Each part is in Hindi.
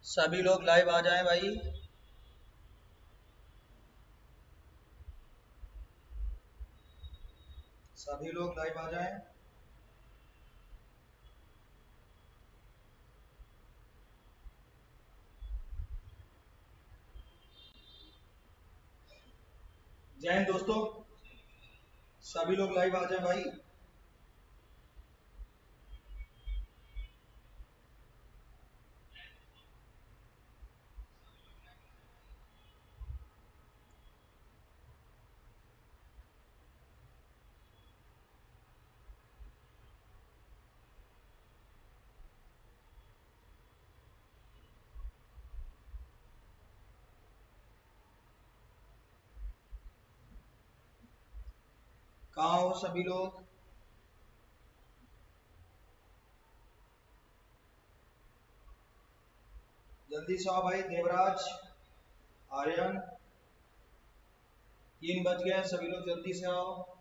सभी लोग लाइव आ जाएं भाई। सभी लोग लाइव आ जाएं। जय हिंद दोस्तों, सभी लोग लाइव आ जाएं भाई। कहाँ हो सभी लोग? जल्दी से आओ भाई। देवराज, आर्यन, 3 बज गए, सभी लोग जल्दी से आओ।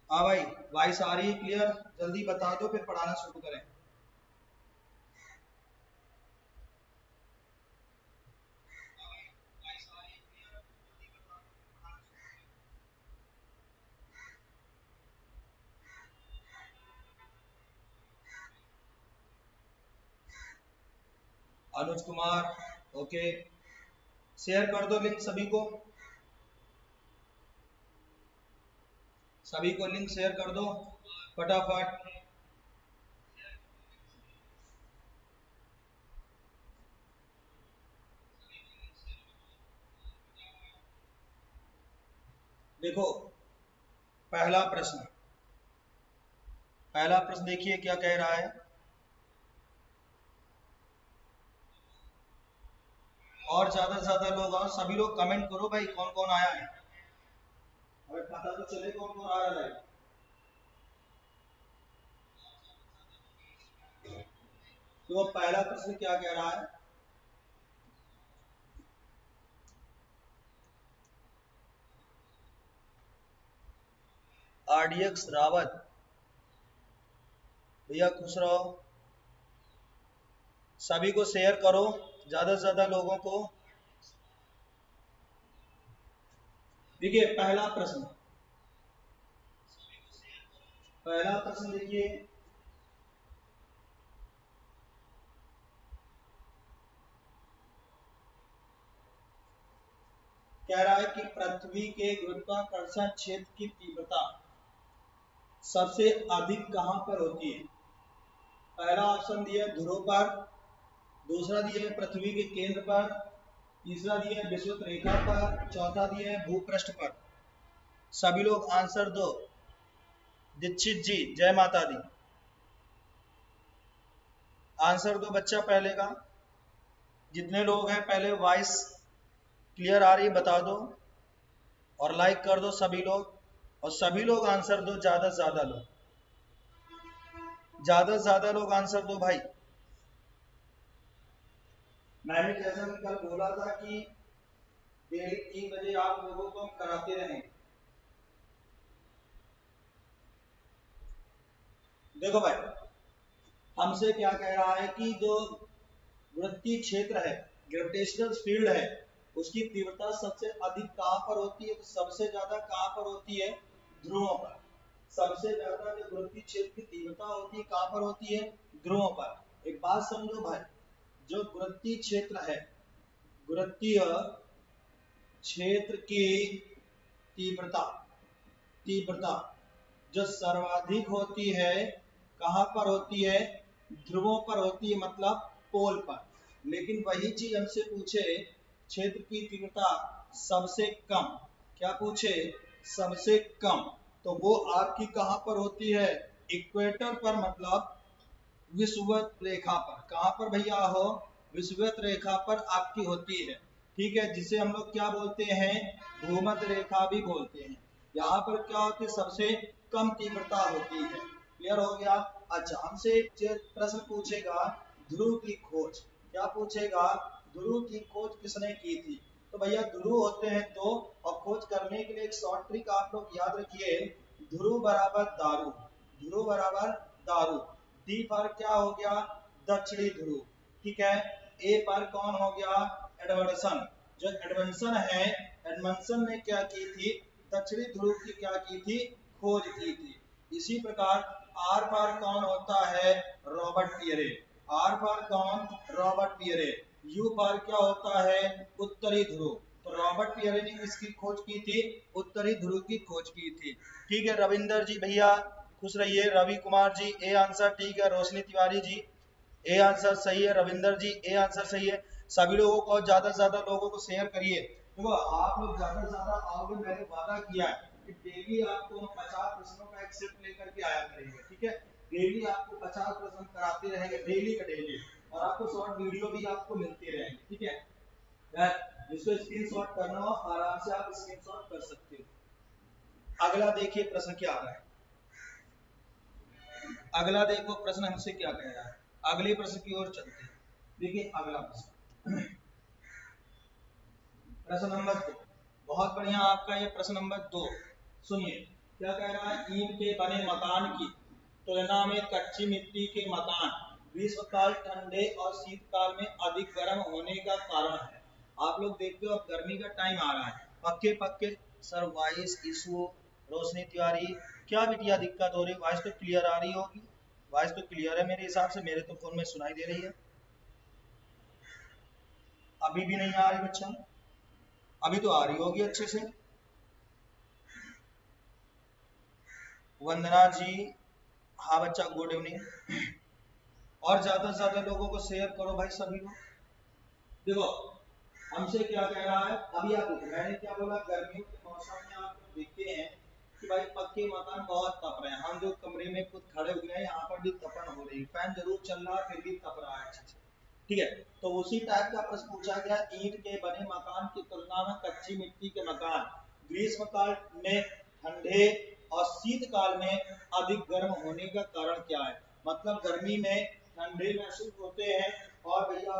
हाँ भाई, वॉइस आ रही है क्लियर? जल्दी बता दो फिर पढ़ाना शुरू करें। अनुज कुमार, ओके। शेयर कर दो लिंक सभी को। सभी को लिंक शेयर कर दो फटाफट। देखो, पहला प्रश्न, पहला प्रश्न देखिए क्या कह रहा है। और ज्यादा से ज्यादा लोग, और सभी लोग कमेंट करो भाई, कौन कौन आया है। अगर पता तो चले कौन कौन आ रहा है। तो पहला प्रश्न क्या कह रहा है? आरडीएक्स रावत, भैया खुश रहो। सभी को शेयर करो, ज्यादा से ज्यादा लोगों को। देखिए पहला प्रश्न, पहला प्रश्न देखिए। कह रहा है कि पृथ्वी के गुरुत्वाकर्षण क्षेत्र की तीव्रता सबसे अधिक कहां पर होती है? पहला ऑप्शन दिया है ध्रुव पर, दूसरा दिया है पृथ्वी के केंद्र पर, तीसरा दिया है विषुवत रेखा पर, चौथा दिया है भूपृष्ठ पर। सभी लोग आंसर दो। दीक्षित जी, जय माता दी। आंसर दो बच्चा पहले का। जितने लोग हैं पहले वॉइस क्लियर आ रही बता दो, और लाइक कर दो सभी लोग। और सभी लोग आंसर दो, ज्यादा से ज्यादा लोग, ज्यादा से ज्यादा लोग आंसर दो भाई। मैंने जैसा कि कल बोला था कि डेली 3 बजे आप लोगों को हम कराते रहेंगे। देखो भाई, हमसे क्या कह रहा है कि जो वृत्तीय क्षेत्र है, ग्रेविटेशनल फील्ड है, उसकी तीव्रता सबसे अधिक कहां पर होती है? तो सबसे ज्यादा कहां पर होती है? ध्रुवों पर। सबसे ज्यादा जो वृत्तीय क्षेत्र की तीव्रता होती है कहां पर होती है? ध्रुवों पर। एक बात समझो भाई, जो वृत्तीय क्षेत्र है, वृत्तीय क्षेत्र की तीव्रता, तीव्रता जो सर्वाधिक होती है कहां पर होती है? ध्रुवों पर होती है, मतलब पोल पर। लेकिन वही चीज हमसे पूछे क्षेत्र की तीव्रता सबसे कम, क्या पूछे? सबसे कम, तो वो आपकी कहां पर होती है? इक्वेटर पर, मतलब विषुवत रेखा पर। कहां पर भैया हो? विषुवत रेखा पर आपकी होती है। ठीक है, जिसे हम लोग क्या बोलते हैं? भूमध्य रेखा भी बोलते हैं। यहाँ पर क्या होती है? सबसे कम तीव्रता होती है। क्लियर हो गया? अच्छा, हमसे एक प्रश्न पूछेगा ध्रुव की खोज। क्या पूछेगा, ध्रुव की खोज किसने की थी। तो भैया ध्रुव होते हैं दो, और खोज करने के लिए एक शॉर्ट ट्रिक आप लोग याद रखिए, ध्रुव बराबर दारू, ध्रुव बराबर दारू। डी पर क्या हो गया, दक्षिणी ध्रुव, ठीक है। ए पर कौन हो गया, एडवर्सन। जो एडवर्सन है, एडवर्सन ने क्या की थी, दक्षिणी ध्रुव की क्या की थी, खोज की थी। इसी प्रकार आर पर कौन होता है, रॉबर्ट पियरे। आर पर कौन, रॉबर्ट पियरे। यू पर क्या होता है, उत्तरी ध्रुव। तो रॉबर्ट पियरे ने किसकी खोज की थी, उत्तरी ध्रुव की खोज की थी। ठीक है रविंदर जी भैया खुश रहिए। रवि कुमार जी ए आंसर ठीक है। रोशनी तिवारी जी ए आंसर सही है। रविंदर जी ए आंसर सही है। सभी लोगों को ज्यादा से ज्यादा लोगों को शेयर करिए। देखो आप लोग ज्यादा से ज्यादा आओगे, मैंने वादा किया है कि डेली आपको 50 प्रश्नों का एक सेट लेकर के आया करेंगे, ठीक है। डेली आपको 50 प्रश्न कराते रहेंगे, डेली का डेली, और आपको शॉर्ट वीडियो भी आपको मिलते रहेंगे, ठीक है। जिसको स्क्रीनशॉट करना हो आराम से आप स्क्रीनशॉट कर सकते हो। अगला देखिए प्रश्न क्या आ रहा है, अगला देखो प्रश्न हमसे क्या कह रहा है। अगले प्रश्न की ओर चलते हैं। देखिए अगला प्रश्न, प्रश्न नंबर 2, बहुत बढ़िया आपका ये प्रश्न नंबर 2। सुनिए क्या कह रहा है, ईंट के बने मकान की तुलना में कच्ची मिट्टी के मकान ग्रीष्मकाल ठंडे और शीतकाल में अधिक गर्म होने का कारण है। आप लोग देखते हो अब गर्मी का टाइम आ रहा है, पक्के पक्के सर वॉइस इशू। रोशनी तिवारी क्या बिटिया दिक्कत हो रही है, वॉइस तो क्लियर आ रही होगी, वॉइस तो क्लियर है मेरे हिसाब से, मेरे तो फोन में सुनाई दे रही है। अभी भी नहीं आ रही बच्चा, अभी तो आ रही होगी अच्छे से। वंदना जी हाँ बच्चा गुड इवनिंग। और ज्यादा से ज्यादा लोगों को शेयर करो भाई सभी लोग। देखो हमसे क्या कह रहा है, अभी आप देखो मैंने क्या बोला, गर्मियों के मौसम में आप लोग देखते हैं कि भाई पक्के मकान बहुत तप रहे हैं। हम जो कमरे में खुद खड़े हुए हैं यहाँ पर भी तपन हो रही है, फैन जरूर चल रहा है फिर भी तप रहा है अच्छे से, ठीक है। तो उसी टाइप का प्रश्न पूछा गया, ईंट के बने मकान की तुलना में कच्ची मिट्टी के मकान ग्रीष्म काल में ठंडे और शीतकाल में अधिक गर्म होने का कारण क्या है। मतलब गर्मी में ठंडे महसूस होते हैं, और भैया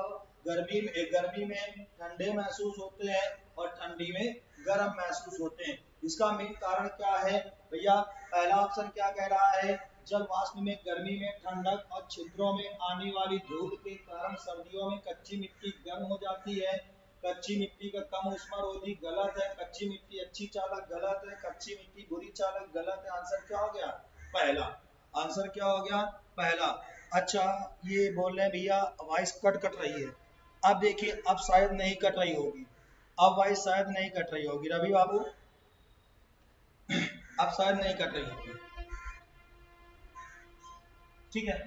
गर्मी में ठंडे महसूस होते हैं, और ठंडी में गर्म महसूस होते हैं। इसका मेन कारण क्या है भैया, पहला ऑप्शन क्या कह रहा है, जल वाष्प में गर्मी में ठंडक और छिद्रों में आने वाली धूल के कारण सर्दियों में कच्ची मिट्टी गर्म हो जाती है। कच्ची मिट्टी का कम उष्मारोधी गलत है। कच्ची मिट्टी अच्छी चालक गलत है। कच्ची मिट्टी बुरी चालक गलत है। आंसर क्या हो गया, पहला। आंसर क्या हो गया, पहला। अच्छा ये बोल रहे हैं भैया वॉइस कट कट रही है। अब देखिए अब शायद नहीं कट रही होगी, अब वॉइस शायद नहीं कट रही होगी रवि बाबू, अब शायद नहीं कट रही होगी, ठीक है।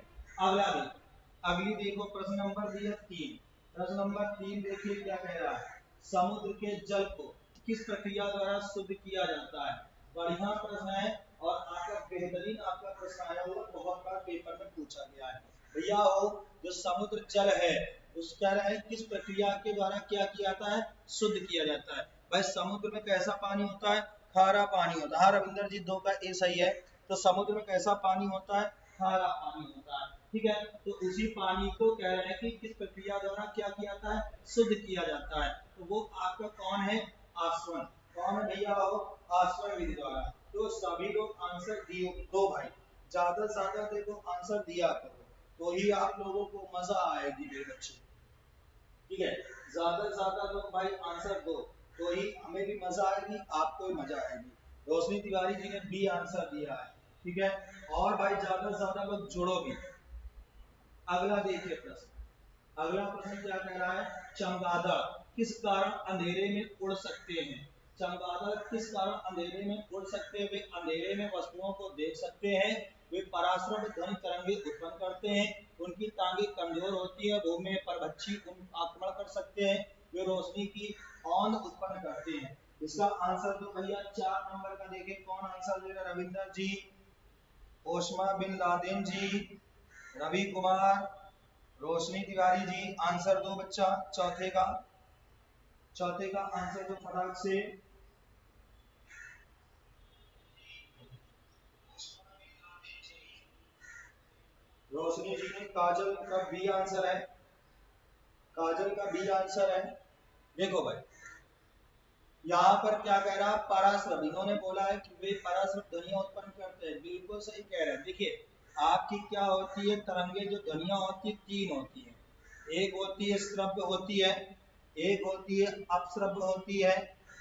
अगला देखो, अगली देखो प्रश्न नंबर दिया 3। प्रश्न नंबर 3 देखिए क्या कह रहा है, समुद्र के जल को किस प्रक्रिया द्वारा शुद्ध किया जाता है। बढ़िया प्रश्न है, और आपका बेहतरीन आपका प्रश्न आया हुआ, बहुत बार पेपर में पूछा गया है भैया। हो जो समुद्र जल है उस कह रहा है किस प्रक्रिया के द्वारा क्या किया जाता है, शुद्ध किया जाता है। भाई समुद्र में कैसा पानी होता है, खारा पानी होता है। हाँ रविंदर जी 2 का ए सही है। तो समुद्र में कैसा पानी होता है, खारा पानी होता है, ठीक है। तो उसी पानी को कह रहे हैं कि किस प्रक्रिया द्वारा क्या किया जाता है, शुद्ध किया जाता है। तो वो आपका कौन है, आसवन। कौन है भैया, हो आसवन विधि द्वारा। तो सभी लोग आंसर दियो दो भाई, ज्यादा से ज्यादा देखो आंसर दिया करो, तो ही आप लोगों को मजा आएगी मेरे बच्चे, ठीक है। ज्यादा से ज्यादा लोग भाई आंसर दो, तो ही हमें भी मजा आएगी, आपको भी मजा आएगी। रोशनी तिवारी जी ने बी आंसर दिया है, ठीक है। और भाई ज्यादा से ज्यादा लोग जोड़ो भी। अगला देखिए प्रश्न, अगला प्रश्न क्या कह रहा है, चमगादड़ किस कारण अंधेरे में उड़ सकते हैं। चमगादड़ किस कारण अंधेरे में उड़ सकते हैं, वे अंधेरे में वस्तुओं को देख सकते हैं। वे पराश्रव ध्वनि तरंगे उत्पन्न करते हैं। उनकी टांगे कमजोर होती है, भूमि पर भक्षी आक्रमण कर सकते हैं। वे रोशनी की औंध उत्पन्न करते हैं। इसका आंसर तो भैया 4 नंबर का देखिए कौन आंसर दे रहा है, रविंदर जी, ओस्मा बिन लादेन जी, रवि कुमार, रोशनी तिवारी जी। आंसर दो बच्चा चौथे का, चौथे का आंसर दो फटाक से। रोशनी जी ने काजल का बी आंसर है, काजल का बी आंसर है। देखो भाई यहाँ पर क्या कह रहा है, पराश्रव, इन्होंने बोला है कि वे पराश्रव ध्वनियां उत्पन्न करते हैं, बिल्कुल सही कह रहे हैं। देखिए आपकी क्या होती है, तरंगे जो ध्वनियां होती है तीन होती है, एक होती है श्रव्य होती है, एक होती है अपश्रव्य होती है,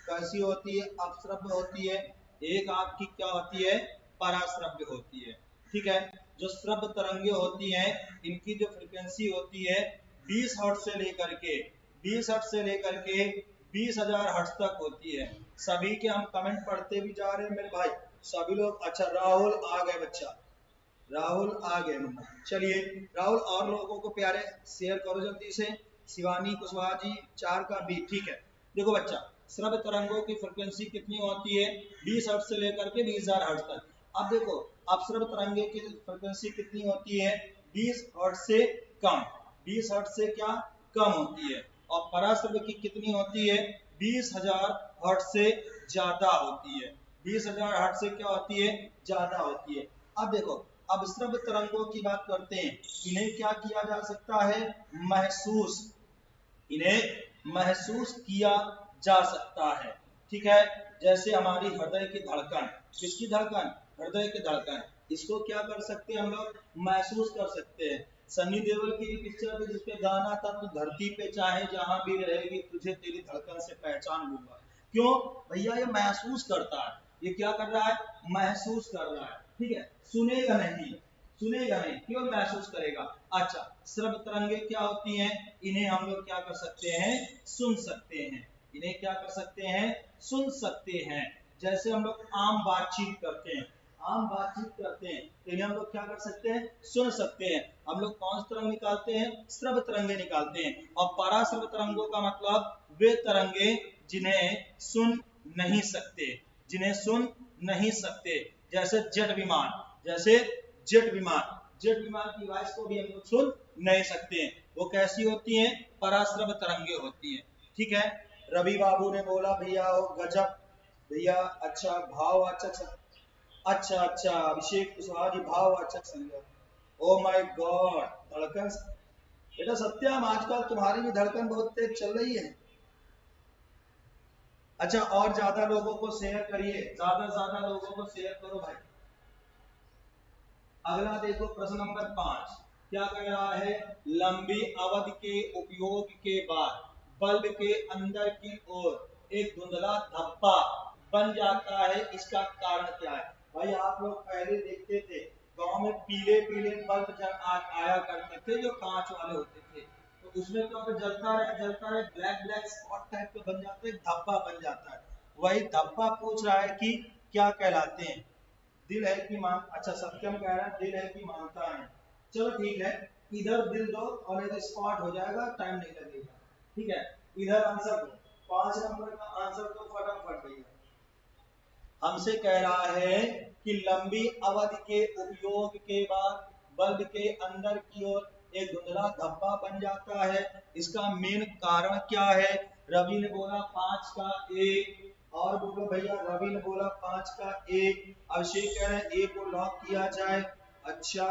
कैसी होती है, अपश्रव्य होती है, एक आपकी क्या होती है, पराश्रव्य होती है। ठीक है, जो श्रव्य तरंगे होती हैं इनकी जो फ्रीक्वेंसी होती है 20 हर्ट्ज से लेकर के 20,000 हर्ट्ज तक होती है। सभी के हम कमेंट पढ़ते भी जा रहे हैं मेरे भाई, सभी लोग। अच्छा राहुल आ गए, बच्चा राहुल आ गए। चलिए राहुल और लोगों को प्यारे शेयर करो जल्दी से। शिवानी कुशवाहा जी 4 का बी, ठीक है। देखो बच्चा श्रव्य तरंगों की फ्रिक्वेंसी कितनी होती है, 20 हर्ट्ज से लेकर के 20,000 हर्ट्ज तक। अब देखो अपश्रव्य तरंगे की फ्रिक्वेंसी कितनी होती है, 20 हर्ट्ज से कम, 20 हर्ट्ज से क्या कम होती है। और पराश्रव्य की कितनी होती है, 20,000 हर्ट्ज से ज्यादा होती है, 20,000 हर्ट्ज से क्या होती है, ज्यादा होती है। अब देखो अब श्रव्य तरंगों की बात करते हैं, इन्हें क्या किया जा सकता है, महसूस, इन्हें महसूस किया जा सकता है। ठीक है, जैसे हमारी हृदय की धड़कन, किसकी धड़कन, हृदय की धड़कन, इसको क्या कर सकते हैं हम लोग, महसूस कर सकते हैं। सन्नी देओल की पिक्चर थी जिसपे गाना था, तू धरती पे चाहे जहां भी रहेगी तुझे तेरी धड़कन से पहचान लूंगा। क्यों भैया, ये महसूस करता है, ये क्या कर रहा है, महसूस कर रहा है। ठीक है, सुनेगा नहीं, सुनेगा नहीं, केवल महसूस करेगा। अच्छा श्रव्य तरंगे क्या होती हैं, इन्हें हम लोग क्या कर सकते हैं, सुन सकते हैं, इन्हें क्या कर सकते हैं, सुन सकते हैं। जैसे हम लोग आम बातचीत करते हैं, आम बातचीत करते हैं तो इन्हें हम लोग क्या कर सकते हैं, सुन सकते हैं। हम लोग कौन सी तरंग निकालते हैं, श्रव्य तरंगे निकालते हैं। और पराश्रव्य तरंगों का मतलब वे तरंगे जिन्हें सुन नहीं सकते, जिन्हें सुन नहीं सकते। जैसे जेट विमान, जैसे जेट विमान, जेट विमान की आवाज को भी हम लोग सुन नहीं सकते हैं। वो कैसी होती हैं, पराश्रव्य तरंगे होती हैं। ठीक है, रवि बाबू ने बोला भैया हो गजब भैया, अच्छा भाववाचक, अच्छा अच्छा अभिषेक कुशवाहा जी भाववाचक संज्ञा, ओ माय गॉड धड़कन, बेटा सत्यम आजकल तुम्हारी भी धड़कन बहुत तेज चल रही है। अच्छा और ज्यादा लोगों को शेयर करिए, ज्यादा से ज्यादा लोगों को शेयर करो भाई। अगला देखो प्रश्न नंबर 5 क्या कह रहा है, लंबी अवधि के उपयोग के बाद बल्ब के अंदर की ओर एक धुंधला धब्बा बन जाता है, इसका कारण क्या है। भाई आप लोग पहले देखते थे गांव में पीले पीले बल्ब आया करते थे जो कांच वाले होते थे, तो उसमें तो जलता रहे ब्लैक ब्लैक स्पॉट टाइप का बन जाता है, धब्बा बन जाता है। वही धब्बा पूछ रहा है कि क्या कहलाते हैं, दिल है कि मान, अच्छा सत्यम कह रहा है दिल है कि मानता है। चलो ठीक है, इधर दिल दो और इधर स्पॉट हो जाएगा, टाइम नहीं लगेगा। ठीक है, इधर आंसर दो, 5 नंबर का आंसर तो फटाफट भैया। हमसे कह रहा है कि लंबी अवधि के उपयोग के बाद बल्ब के अंदर की ओर एक धुंधला धब्बा बन जाता है, इसका मेन कारण क्या है। रवि ने बोला 5 का ए, और बोलो भैया, रवि ने बोला 5 का ए, अभिषेक कह रहे हैं ए को लॉक किया जाए। अच्छा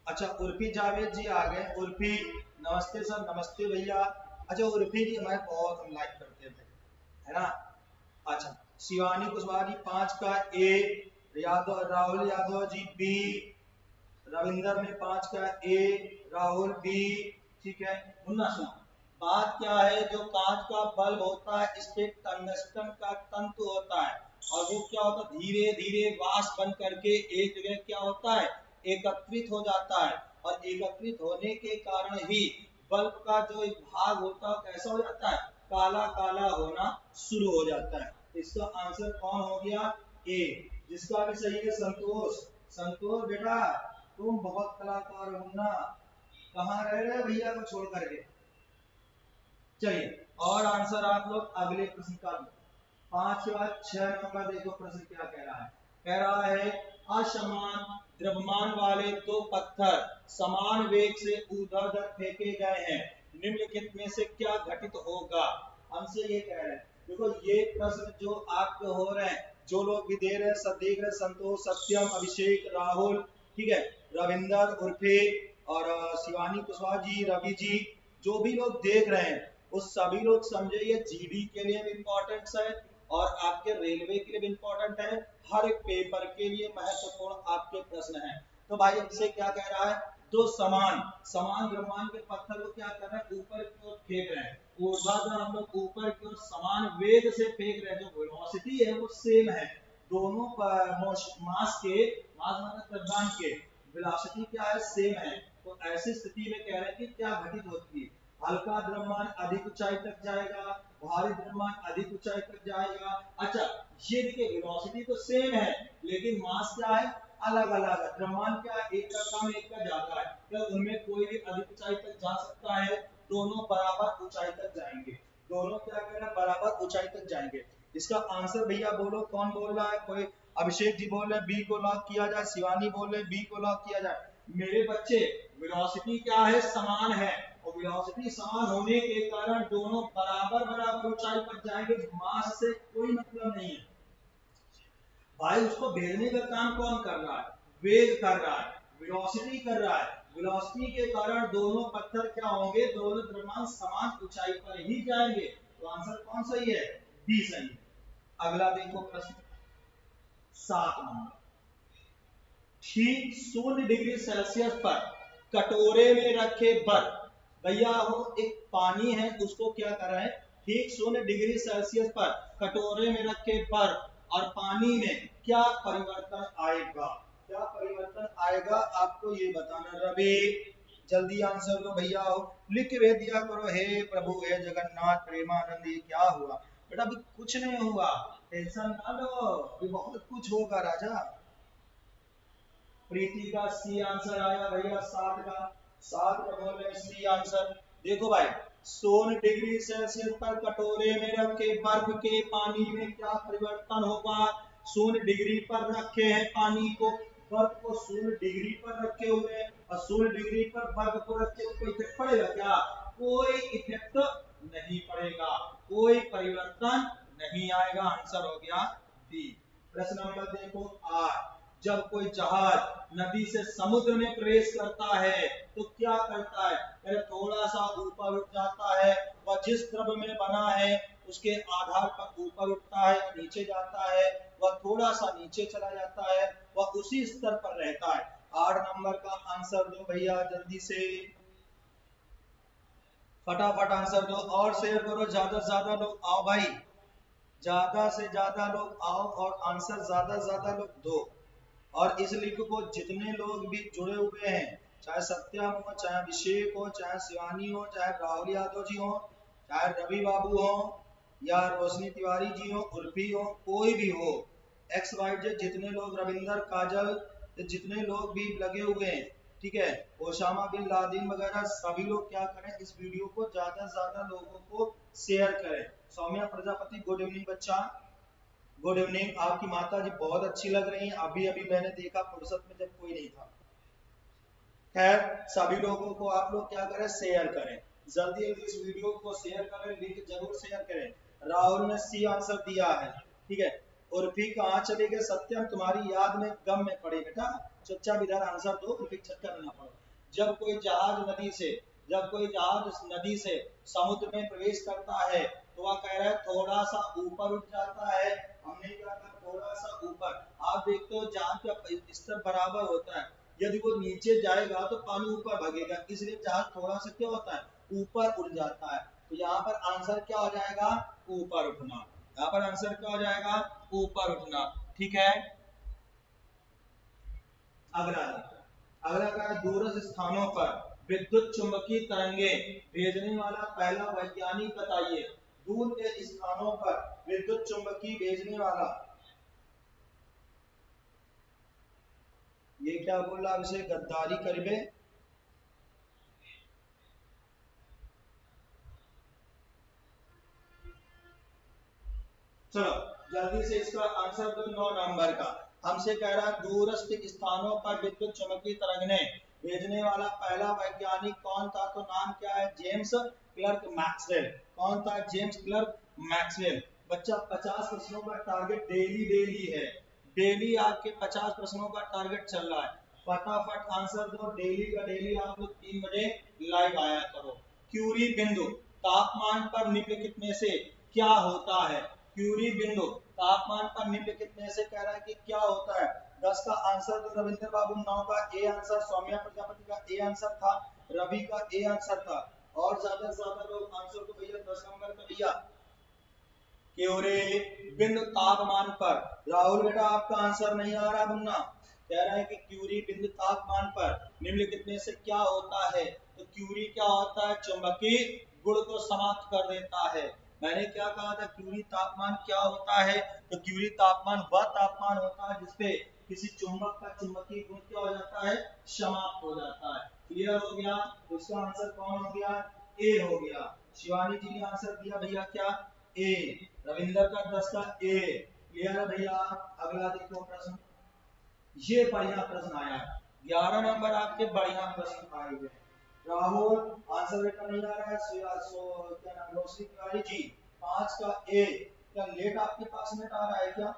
अच्छा उर्फी जावेद जी आ गए, उर्फी नमस्ते सर, नमस्ते भैया। अच्छा उर्फी जी हमारे बहुत हम लाइक करते हैं है ना। अच्छा शिवानी कुशवाहा जी 5 का ए, यादव राहुल यादव जी बी, रविंदर ने 5 का ए, राहुल बी। ठीक है, सुनना सुना बात क्या है, जो कांच का बल्ब होता है इस पे टंगस्टन का तंतु होता है, और वो क्या होता है धीरे धीरे वाष्प बन करके एक जगह क्या होता है, एकत्रित हो जाता है। और एकत्रित होने के कारण ही बल्ब का जो एक भाग होता है कैसा हो जाता है, काला काला होना शुरू हो जाता है। इसका आंसर कौन हो गया, ए। जिसका भी सही है संतोष, संतोष बेटा तुम बहुत कलाकार हो ना, कहाँ रह रहे भैया को छोड़ करके। चलिए और आंसर आप लोग अगले प्रश्न का दो। 5 के बाद 6 नंबर देखो प्रश्न क्या कह रहा है, कह रहा है असमान द्रव्यमान वाले दो पत्थर समान वेग से ऊर्ध्वाधर फेंके गए हैं, निम्नलिखित में से क्या घटित होगा। हमसे ये कह रहे हैं, देखो ये प्रश्न जो आपके हो रहे हैं, जो लोग भी दे रहे हैं सब देख रहे, संतोष, सत्यम, अभिषेक, राहुल, ठीक है, रविंदर उर्फे और शिवानी कुशवाहा जी, रवि जी, जो भी लोग देख रहे हैं उस सभी लोग समझे ये जीडी के लिए भी इम्पोर्टेंट है और आपके रेलवे के लिए भी इम्पोर्टेंट है, हर एक पेपर के लिए महत्वपूर्ण आपके प्रश्न है। तो भाई इनसे क्या कह रहा है, दो समान समान द्रव्यमान के पत्थर को क्या कर रहे हैं, ऊपर की ओर फेंक रहे हैं, ऊर्ध्वाधर हम लोग ऊपर की ओर समान वेग से फेंक रहे हैं, जो वेलोसिटी है वो सेम है, दोनों मास मतलब द्रव्यमान के वेलोसिटी क्या है, सेम है। तो ऐसी स्थिति में कह रहे हैं कि क्या घटित होती है, हल्का द्रव्यमान अधिक ऊंचाई तक जाएगा, भारी द्रव्यमान अधिक ऊंचाई तक जाएगा। अच्छा ये देखिए वेलोसिटी तो सेम है लेकिन मास क्या है, अलग अलग है, द्रव्यमान क्या है, एक का कम एक का ज्यादा है, क्या उनमें कोई भी अधिक ऊंचाई तक जा सकता है, दोनों बराबर ऊंचाई तक जाएंगे, दोनों क्या कर रहे हैं, बराबर ऊंचाई तक जाएंगे। इसका आंसर भैया बोलो, कौन बोल रहा है, कोई अभिषेक जी बोल रहे हैं बी को लॉक किया जाए, शिवानी बोल रहे हैं बी को लॉक किया जाए। मेरे बच्चे वेलोसिटी क्या है, समान है, और वेलोसिटी समान होने के कारण दोनों बराबर बराबर ऊंचाई पर जाएंगे, मास से कोई मतलब नहीं है। भाई उसको भेजने का काम कौन कर रहा है, वेग कर रहा है, वेलोसिटी कर रहा है, वेलोसिटी के कारण दोनों पत्थर क्या होंगे, दोनों द्रव्यमान समान ऊंचाई पर ही जाएंगे। तो आंसर कौन सही है, डी सही है। अगला देखो प्रश्न 7 नंबर, ठीक 0 डिग्री सेल्सियस पर कटोरे में रखे बर्फ, भैया वो एक पानी है उसको क्या कर रहे हैं, ठीक 0 डिग्री सेल्सियस पर कटोरे में रखे बर्फ और पानी में क्या परिवर्तन आएगा, क्या परिवर्तन आएगा आपको ये बताना। रवि जल्दी आंसर दो भैया, हो लिख के भेज दिया करो, हे प्रभु हे जगन्नाथ प्रेमानंदी, क्या हुआ बेटा, अभी कुछ नहीं हुआ, टेंशन ना लो, अभी बहुत कुछ होगा राजा। प्रीति का सी आंसर आया भैया, 7 का बोल रहे सी आंसर। देखो भाई 16 डिग्री सेल्सियस पर कटोरे में रखे बर्फ के पानी में क्या परिवर्तन होगा, 0 डिग्री पर रखे हैं पानी को, बर्फ को 0 डिग्री पर रखे हुए और 0 डिग्री पर बर्फ को रखे, कोई इफेक्ट पड़ेगा क्या, कोई इफेक्ट नहीं पड़ेगा, कोई परिवर्तन नहीं आएगा, आंसर हो गया डी। प्रश्न नंबर देखो 8, जब कोई जहाज नदी से समुद्र में प्रवेश करता है तो क्या करता है, पहले थोड़ा सा ऊपर उठ जाता है, वह जिस द्रव में बना है उसके आधार पर ऊपर उठता है, नीचे जाता है, वह थोड़ा सा नीचे चला जाता है, वह उसी स्तर पर रहता है। 8 नंबर का आंसर दो भैया जल्दी से, फटाफट आंसर दो और शेयर करो, ज्यादा से ज्यादा लोग आओ भाई, ज्यादा से ज्यादा लोग आओ और आंसर ज्यादा से ज्यादा लोग दो। और इस लिंक को जितने लोग भी जुड़े हुए हैं, चाहे सत्यम हो, चाहे अभिषेक हो, चाहे शिवानी हो, चाहे राहुल यादव जी हो, चाहे रवि बाबू हो या रोशनी तिवारी जी हो, उर्फी हो, कोई भी हो, एक्स वाई जेड, जितने लोग, रविंदर काजल, जितने लोग भी लगे हुए हैं, ठीक है, ओसामा बिन लादेन वगैरह, सभी लोग क्या करें, इस वीडियो को ज्यादा से ज्यादा लोगों को शेयर करें। सौम्या प्रजापति गुड इवनिंग बच्चा, गुड इवनिंग, आपकी माता जी बहुत अच्छी लग रही हैं, अभी अभी मैंने देखा फुर्सत में जब कोई नहीं था। खैर सभी लोगों को आप लोग क्या करें, शेयर करें, जल्दी जल्दी इस वीडियो को शेयर करें, लिंक जरूर शेयर करें। राहुल ने सी आंसर दिया है, ठीक है, उर्फी कहाँ चले गए, सत्यम तुम्हारी याद में गम में पड़े बेटा, चुपचाप इधर आंसर दो, उर्फी चक्कर ना पड़ो। जब कोई जहाज नदी से समुद्र में प्रवेश करता है तो वह कह रहा है थोड़ा सा ऊपर उठ जाता है, हमने क्या कहा थोड़ा सा ऊपर, आप देखते हो जहाज का स्तर बराबर होता है, यदि वो नीचे जाएगा तो पानी ऊपर भागेगा, इसलिए जहाज थोड़ा सा क्या होता है, ऊपर उड़ जाता है। तो यहाँ पर आंसर क्या हो जाएगा, ऊपर उठना, यहाँ पर आंसर क्या हो जाएगा, ऊपर उठना, ठीक है। अगला क्या है, दूरस्थ स्थानों पर विद्युत चुंबकीय तरंगे भेजने वाला पहला वैज्ञानिक बताइए, दूर के स्थानों पर विद्युत चुंबकीय भेजने वाला, ये क्या बोल रहा है, इसे गद्दारी करिबे, चलो जल्दी से इसका आंसर दो। 9 नंबर का हमसे कह रहा है दूरस्थ स्थानों पर विद्युत चुंबकीय तरंगें भेजने वाला पहला वैज्ञानिक कौन था, तो नाम क्या है, जेम्स क्लर्क मैक्सवेल। कौन था, जेम्स क्लर्क मैक्सवेल। बच्चा 50 प्रश्नों का टारगेट डेली है, डेली आपके 50 प्रश्नों का टारगेट चल रहा है, फटाफट आंसर दो, डेली का डेली आप लोग 3 बजे लाइव आया करो, क्यूरी बिंदु तापमान पर निम्नलिखित में से क्या होता है। क्यूरी बिंदु तापमान पर निम्नलिखित में से कह रहा है कि क्या होता है। 10 का आंसर तो रविंद्र बाबू, 9 का ए आंसर, सौम्या प्रजापति का ए आंसर था, रवि का ए आंसर था, और ज्यादा से ज्यादा लोग आंसर को भैया 10 नंबर का भैया क्यूरी बिंदु तापमान पर। राहुल बेटा आपका आंसर नहीं आ रहा, मुन्ना कह रहा है कि क्यूरी बिंदु तापमान पर निम्नलिखित में से क्या होता है। तो क्यूरी क्या होता है, चुंबकीय गुण को समाप्त कर देता है। मैंने क्या कहा था, क्यूरी तापमान क्या होता है। तो क्यूरी तापमान वह तापमान होता है जिसपे किसी चुंबक का चुंबकीय गुण क्या हो जाता है, समाप्त हो जाता है। क्लियर हो गया। उसका आंसर कौन हो गया, ए हो गया। शिवानी जी ने आंसर दिया भैया क्या, ए। रविंदर का 10 का ए। क्लियर है भैया। अगला देखो प्रश्न, ये बढ़िया प्रश्न आया है, 11 नंबर आपके बढ़िया प्रश्न आए हुए। राहुल आंसर बेटा नहीं आ रहा है। क्या नाम, रोशनी तिवारी जी 5 का ए। क्या लेट आपके पास नेट आ रहा है क्या।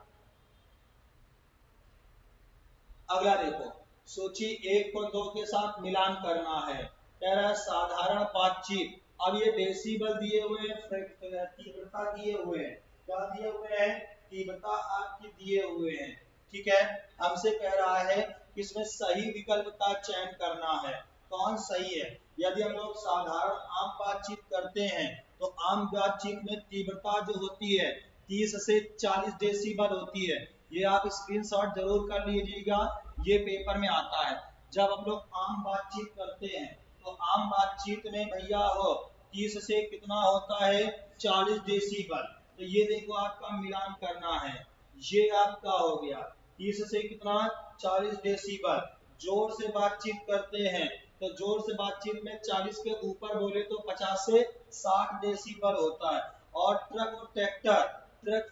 अगला देखो, सूची 1 को 2 के साथ मिलान करना है। कह रहा है साधारण बातचीत। अब ये डेसिबल दिए हुए हैं, तीव्रता दिए हुए हैं, क्या दिए हुए हैं, तीव्रता आपकी दिए हुए हैं। ठीक है, हमसे कह रहा है कि इसमें सही विकल्प का चयन करना है। कौन सही है। यदि हम लोग साधारण आम बातचीत करते हैं तो आम बातचीत में तीव्रता जो होती है 30 से 40 डेसिबल होती है। ये आप स्क्रीनशॉट जरूर कर लीजिएगा, ये पेपर में आता है। जब हम लोग आम बातचीत करते हैं तो आम बातचीत में भैया हो 30 से कितना होता है, 40 डेसिबल। तो ये देखो आपका मिलान करना है, ये आपका हो गया 30 से कितना, 40 डेसिबल। जोर से बातचीत करते हैं तो जोर से बातचीत में 40 के ऊपर बोले तो 50 से 60 डेसिबल होता है। और ट्रक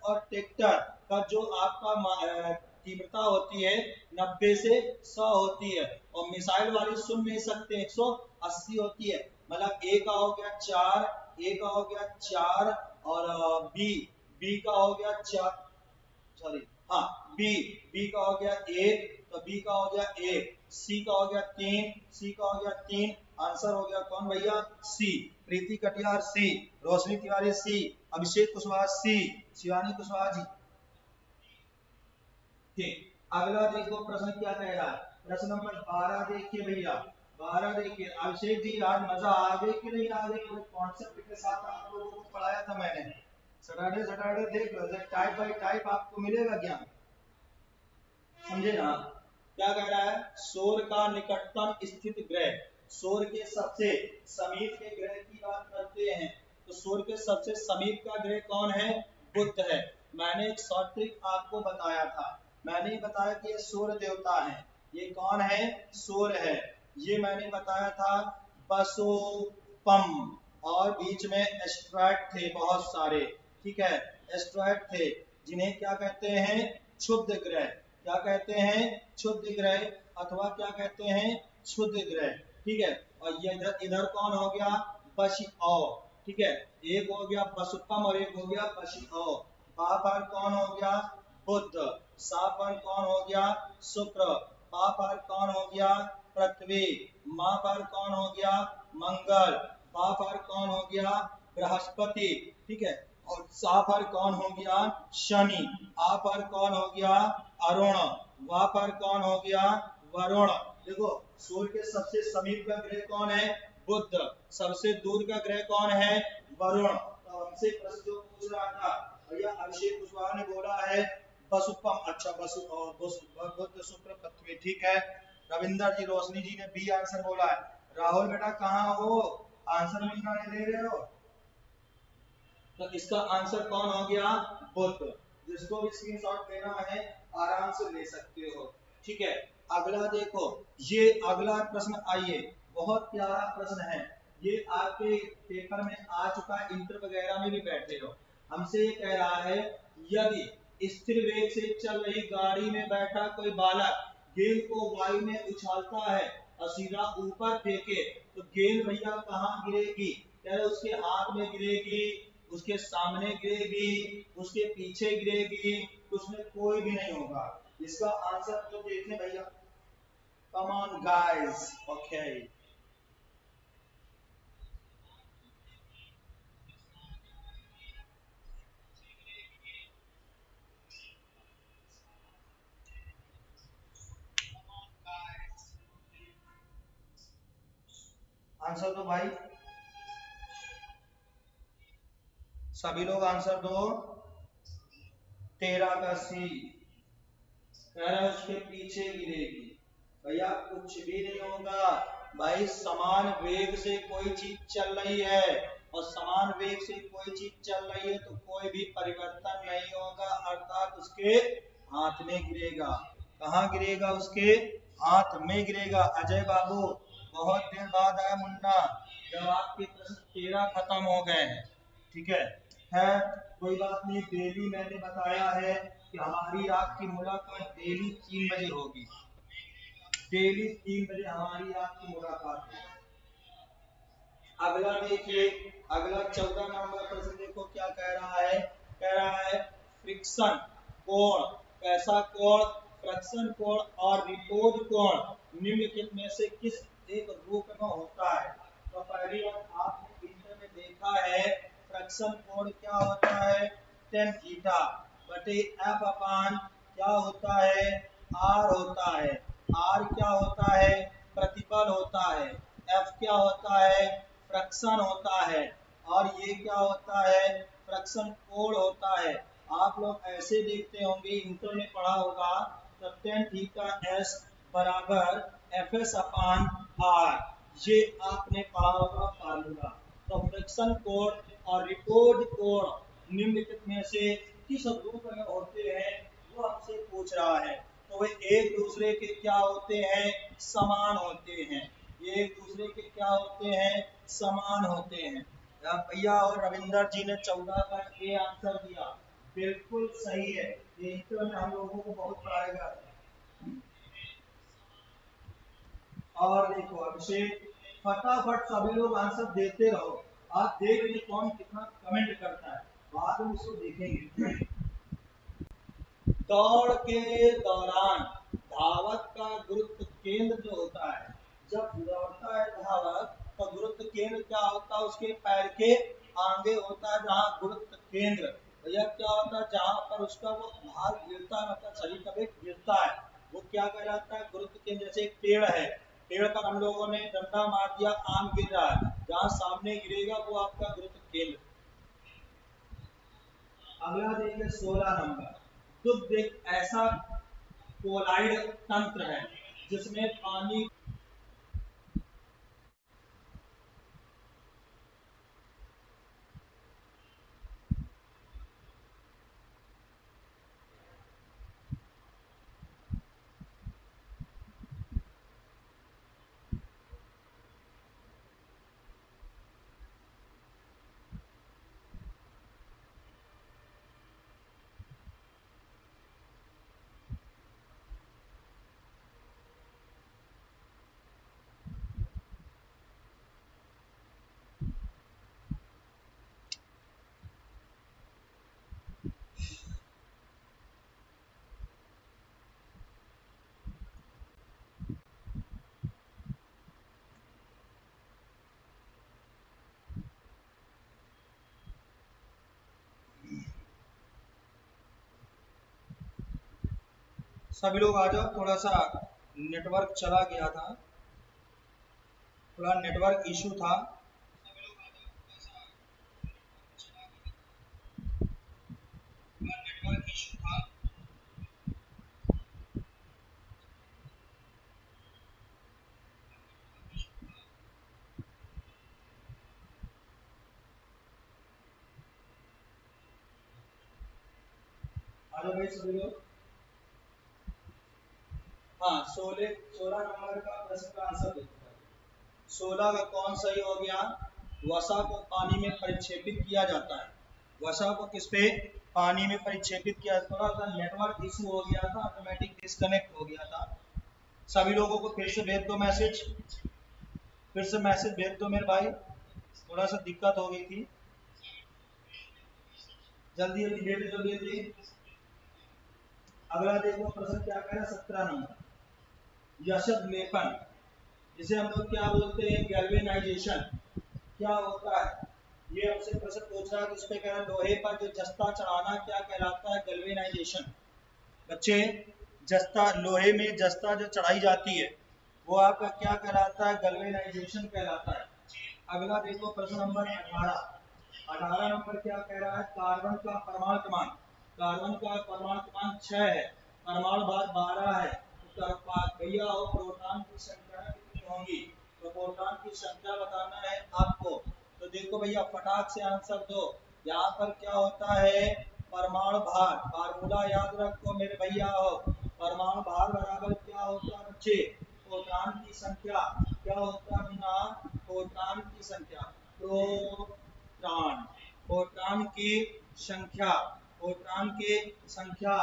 और ट्रैक्टर का जो आपका तीव्रता होती है 90 से 100 होती है। और मिसाइल वाली सुन नहीं सकते 180 होती है। मतलब ए का हो गया 4, ए का हो गया 4, और बी का हो गया 4, सॉरी हाँ बी का हो गया 1, तो बी का हो गया 1, सी का हो गया 3, सी का हो गया 3। आंसर हो गया कौन भैया, सी। प्रीति कटियार सी, रोशनी तिवारी सी, अभिषेक कुशवाहा सी, शिवानी कुशवाहा जी। ठीक, अगला देखो प्रश्न क्या कह रहा है। प्रश्न नंबर 12 देखिए भैया, 12 देखिए। अभिषेक जी आज मजा आ गई कि नहीं आ गई, पूरे कॉन्सेप्ट के साथ आप लोगों को पढ़ाया था मैंने। सैटरडे देख लो, टाइप बाय टाइप आपको मिलेगा ज्ञान, समझे ना। क्या कह रहा है, सौर का निकटतम स्थित ग्रह, सौर के सबसे समीप के ग्रह की बात करते हैं तो सौर के सबसे समीप का ग्रह कौन है, बुध है। मैंने एक शॉर्ट ट्रिक आपको बताया था, मैंने बताया कि ये सूर्य देवता है। ये कौन है, सूर्य है। ये मैंने बताया था बसुपम, और बीच में एस्ट्रॉयड थे बहुत सारे। ठीक है, एस्ट्रॉयड थे जिन्हें क्या कहते हैं, क्षुद्र ग्रह। क्या कहते हैं, क्षुद्र ग्रह, अथवा क्या कहते हैं, क्षुद्र ग्रह। ठीक है, और ये इधर कौन हो गया, बशिओ। ठीक है, एक हो गया बसुपम और एक हो गया बशिओ। पापर कौन हो गया, बुध। सापर कौन हो गया, शुक्र। पापर कौन हो गया, पृथ्वी। माँ पर कौन हो गया, मंगल। पापर कौन हो गया, बृहस्पति। ठीक है, और सा पर कौन हो गया, शनि। आ पर कौन हो गया, अरुण। वा पर कौन हो गया, वरुण। देखो सूर्य के सबसे समीप का ग्रह कौन है, बुध। सबसे दूर का ग्रह कौन है, वरुण। तो हमसे प्रश्न जो पूछ रहा था भैया, अभिषेक कुशवाहा ने बोला है बसुपम। अच्छा बुध शुक्र पृथ्वी, ठीक है। रविंदर जी, रोशनी जी ने बी आंसर बोला है। राहुल बेटा कहाँ हो, आंसर मिलना नहीं दे रहे हो। तो इसका आंसर कौन हो गया, बुध। जिसको भी स्क्रीनशॉट लेना है आराम से ले सकते हो। ठीक है, अगला देखो, ये अगला प्रश्न आइए, बहुत प्यारा प्रश्न है। ये आपके पेपर में आ चुका है, इंटर वगैरह में भी बैठे हो। हमसे ये कह रहा है, यदि स्थिर वेग से चल रही गाड़ी में बैठा कोई बालक गेंद को वायु में उछालता है और सीधा ऊपर फेंके तो गेंद भैया कहाँ गिरेगी। क्या उसके हाथ में गिरेगी, उसके सामने गिरेगी, उसके पीछे गिरेगी, उसमें कोई भी नहीं होगा। इसका आंसर तो देखें भैया, come on guys, okay. Answer दो भाई, सभी लोग आंसर दो। 13 का सी कह रहा है उसके पीछे गिरेगी। भैया कुछ भी नहीं होगा भाई, समान वेग से कोई चीज चल रही है और समान वेग से कोई चीज चल रही है तो कोई भी परिवर्तन नहीं होगा, अर्थात उसके हाथ में गिरेगा। कहाँ गिरेगा? उसके हाथ में गिरेगा। अजय बाबू बहुत देर बाद आया मुन्ना, जब आपके प्रश्न 13 खत्म हो गए हैं, ठीक है कोई बात नहीं। डेली मैंने बताया है कि हमारी आपकी मुलाकात डेली 3 बजे होगी, डेली 3 बजे हमारी आपकी मुलाकात है। अगला देखिए, अगला 14 नंबर प्रश्न देखो क्या कह रहा है। कह रहा है फ्रिक्शन कोण, कैसा कोण? फ्रिक्शन कोण और रिपोज कोण निम्नलिखित में से किस एक रूप में होता है? तो पहली बात आपने इंटर में देखा है, फ्रिक्शन कोण क्या होता है? tan थीटा बटे एफ अपान क्या होता है? आर होता है। आर क्या होता है? प्रतिबल होता है। एफ क्या होता है? फ्रिक्शन होता है। और ये क्या होता है? फ्रिक्शन कोण होता है। आप लोग ऐसे देखते होंगे, इंटर में पढ़ा होगा, तो tan थीटा एस बराबर एफ एस अपान आर, ये आपने पढ़ा होगा फार्मूला। तो फ्रिक्शन कोण और रिपोज कोण निम्नलिखित में से किस रूप में होते हैं, वो हमसे पूछ रहा है। तो वे एक दूसरे के क्या होते हैं? समान होते हैं। ये एक दूसरे के क्या होते हैं? समान होते हैं। भैया और रविंदर जी ने 14 का ए आंसर दिया, बिल्कुल सही है। ये इंटर में हम लोगों को बहुत पढ़ाएगा। और देखो अभिषेक, फटाफट सभी लोग आंसर देते रहो। आप देख रहे कौन कितना कमेंट करता है, बाद में उसको देखेंगे। दौड़ के दौरान धावक का गुरुत्व केंद्र जो होता है, जब दौड़ता है धावक तो गुरुत्व केंद्र क्या होता है? उसके पैर के आगे होता है जहाँ गुरुत्व केंद्र। भैया क्या होता है? जहाँ पर उसका वो भार गिरता है, मतलब शरीर का वेग गिरता है, वो क्या कहलाता है? गुरुत्व केंद्र। जैसे एक पेड़ है, पेड़ पर हम लोगों ने डंडा मार दिया, आम गिर रहा है, जहाँ सामने गिरेगा वो आपका गुरुत्व केंद्र। अगला देखिए 16 नंबर। दुग्ध एक ऐसा कोलाइड तंत्र है जिसमें पानी सभी लोग आ जाओ, थोड़ा सा नेटवर्क चला गया था, थोड़ा नेटवर्क इशू था। आ जाओ भाई सभी लोग। हाँ 16 नंबर का प्रश्न का आंसर देखो। 16 का कौन सही हो गया? वसा को पानी में परिक्षेपित किया जाता है। वसा को किस पे? पानी में परिक्षेपित किया। थोड़ा सा नेटवर्क इशू हो गया था, ऑटोमेटिक डिस्कनेक्ट हो गया था। सभी लोगों को फिर से भेज दो मैसेज, फिर से मैसेज भेज दो मेरे भाई, थोड़ा सा दिक्कत हो गई थी। जल्दी जल्दी भेज दो, जल्दी जल्दी। अगला देखो प्रश्न क्या कह रहा है 17 नंबर। यशद लेपन, जिसे हम लोग क्या बोलते हैं? गैल्वेनाइजेशन, क्या होता है? ये हमसे प्रश्न पूछ रहा है, इस पे कह रहा है लोहे पर जो जस्ता चढ़ाना क्या कहलाता है? गैल्वेनाइजेशन। बच्चे जस्ता, लोहे में जस्ता जो चढ़ाई जाती है वो आपका क्या कहलाता है? गैल्वेनाइजेशन कहलाता है। अगला देखो प्रश्न नंबर 18। 18 नंबर क्या कह रहा है, कार्बन का परमाणु क्रमांक। कार्बन का परमाणु क्रमांक 6 है, परमाणु भार 12 है। तो भैया हो प्रोटॉन की संख्या कितनी होगी, तो प्रोटॉन की संख्या बताना है आपको। तो देखो भैया फटाक से आंसर दो। यहाँ पर क्या होता है, परमाणु भार, फार्मूला याद रखो मेरे भैया हो। परमाणु भार बराबर क्या होता है बच्चे, प्रोटॉन की संख्या। क्या होता है बिना, प्रोटॉन की संख्या, प्रोटॉन, प्रोटॉन की संख्या, प्रोटॉन की संख्या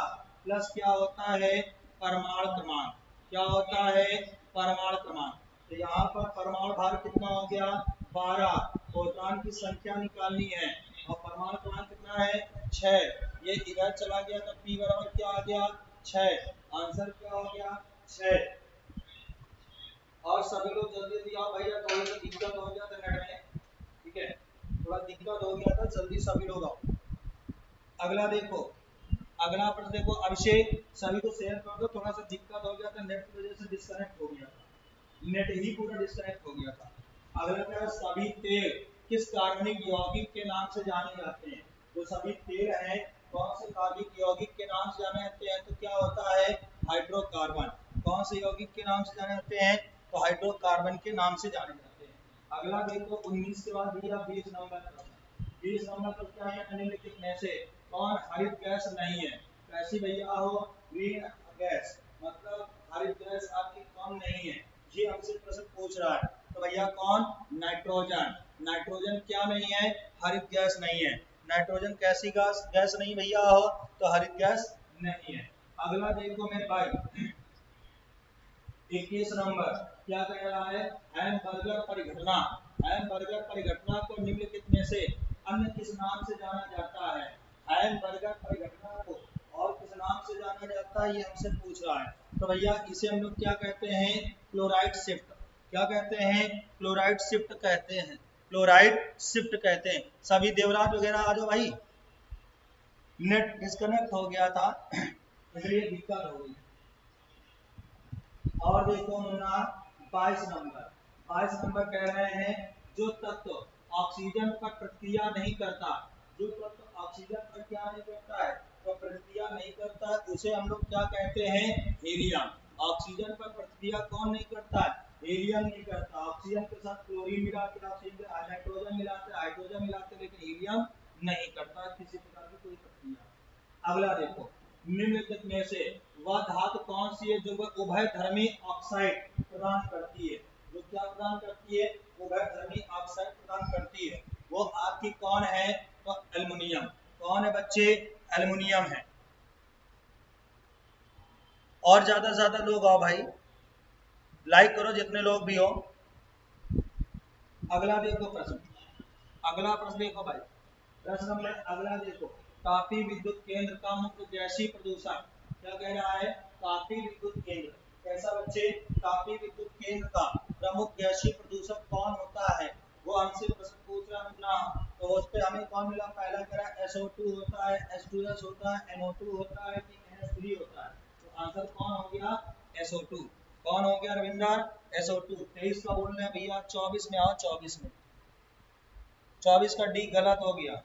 प्लस क्या होता है, परमाणु क्रमांक। क्या होता है, परमाणु क्रमांक। तो यहाँ पर परमाणु भार कितना हो गया, 12। प्रोटॉन की संख्या निकालनी है और परमाणु क्रमांक कितना है, 6। ये इधर चला गया तो P बराबर क्या आ गया, 6। आंसर क्या हो गया, 6। और सभी लोग जल्दी जल्दी आओ भैया, थोड़ा सा दिक्कत हो गया था नेट में, ठीक है, थोड़ा दिक्कत हो गया था, जल्दी सभी लोग आओ। अगला देखो, अगला प्रश्न देखो, अभिषेक सभी को शेयर कर दो, थोड़ा सा दिक्कत हो गया था नेट की वजह से, डिस्कनेक्ट हो गया था, नेट ही पूरा डिस्कनेक्ट हो गया था। अगला क्या है, सभी तेल किस कार्बनिक यौगिक के नाम से जाने जाते हैं। जो सभी तेल हैं कौन से कार्बनिक यौगिक के नाम से जाने जाते हैं, तो क्या होता है, हाइड्रोकार्बन। कौन से यौगिक के नाम से जाने जाते हैं, तो हाइड्रोकार्बन के नाम से जाने जाते हैं। अगला देखो 19 के बाद दिया 20 नंबर। 20 नंबर पर क्या है, निम्नलिखित में से कौन हरित गैस नहीं है। कैसी भैया हो, ग्रीन गैस, मतलब हरित गैस आपकी कौन नहीं है, ये हमसे प्रश्न पूछ रहा है। तो भैया कौन, नाइट्रोजन। नाइट्रोजन क्या नहीं है, हरित गैस नहीं है। नाइट्रोजन कैसी गैस, गैस नहीं भैया हो, तो हरित गैस नहीं है। अगला देखो मेरे भाई 21 नंबर क्या कह रहा है, हैमबर्गर परिघटना। हैमबर्गर परिघटना को निम्नलिखित में से अन्य किस नाम से जाना जाता है। हैमबर्गर परिघटना को और किस नाम से जाना जाता है, ये हमसे पूछ रहा है। तो भैया इसे हम लोग क्या कहते हैं, क्लोराइड शिफ्ट। क्या कहते हैं, क्लोराइड शिफ्ट कहते हैं, क्लोराइड शिफ्ट कहते हैं। सभी देवराज वगैरह आ जाओ भाई, नेट डिस्कनेक्ट हो गया था इसलिए दिक्कत हो गई। और देखो मुन्ना 22 नंबर, 22 नंबर कह रहे हैं जो तत्व ऑक्सीजन पर प्रतिक्रिया नहीं करता, जो तत्व ऑक्सीजन पर क्या नहीं करता है, तो प्रतिक्रिया नहीं करता, उसे हम लोग क्या कहते हैं, हीलियम। ऑक्सीजन पर प्रतिक्रिया कौन नहीं करता है, हीलियम नहीं करता। ऑक्सीजन के साथ क्लोरीन मिलाते, ऑक्सीजन नाइट्रोजन मिलाते, हाइड्रोजन मिलाते, लेकिन हीलियम नहीं करता किसी प्रकार की कोई प्रक्रिया। अगला देखो, निम्नलिखित में से वह धातु कौन सी है जो वह उभयधर्मी ऑक्साइड प्रदान करती है। जो क्या प्रदान करती है, उभयधर्मी ऑक्साइड प्रदान करती है, वो आपकी कौन है, तो एल्युमिनियम। कौन है बच्चे, एल्युमिनियम है। और ज्यादा लोग आओ भाई, लाइक करो जितने लोग भी हो। अगला देखो प्रश्न, अगला प्रश्न देखो भाई, प्रश्न नंबर अगला देखो, तापी विद्युत केंद्र का मुख्य गैसीय प्रदूषण। क्या कह रहा है, तापी विद्युत केंद्र कैसा बच्चे, तापी विद्युत केंद्र का प्रमुख गैसीय प्रदूषक कौन होता है, वो हमसे प्रश्न पूछ रहा है। तो उस पे हमें कौन मिला, पहला कह रहा है SO2 होता है, H2S होता है, NO2 होता है कि NH3 होता है। तो आंसर कौन हो गया, SO2। कौन हो गया रविंदर, SO2। 23 का बोल रहे हैं भैया, 24 में आओ, 24 में, 24 का डी गलत हो गया।